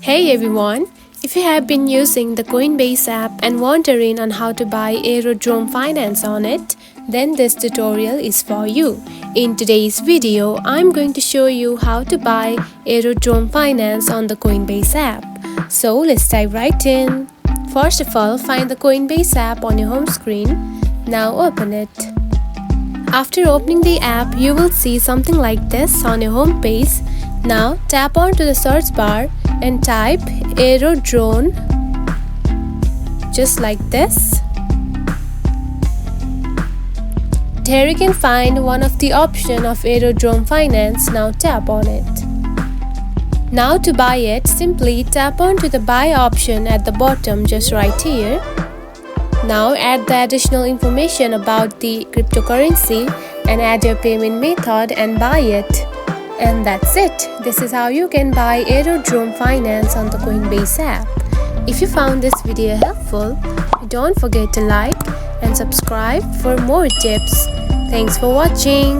Hey everyone! If you have been using the Coinbase app and wondering on how to buy Aerodrome Finance on it, then this tutorial is for you. In today's video, I'm going to show you how to buy Aerodrome Finance on the Coinbase app. So let's dive right in. First of all, find the Coinbase app on your home screen. Now open it. After opening the app, you will see something like this on your home page. Now tap onto the search bar and type Aerodrome, just like this. Here you can find one of the options of Aerodrome Finance. Now tap on it. Now to buy it, simply tap onto the buy option at the bottom, just right here. Now add the additional information about the cryptocurrency and add your payment method and buy it. And that's it. This is how you can buy Aerodrome Finance on the Coinbase app. If you found this video helpful, don't forget to like and subscribe for more tips. Thanks for watching.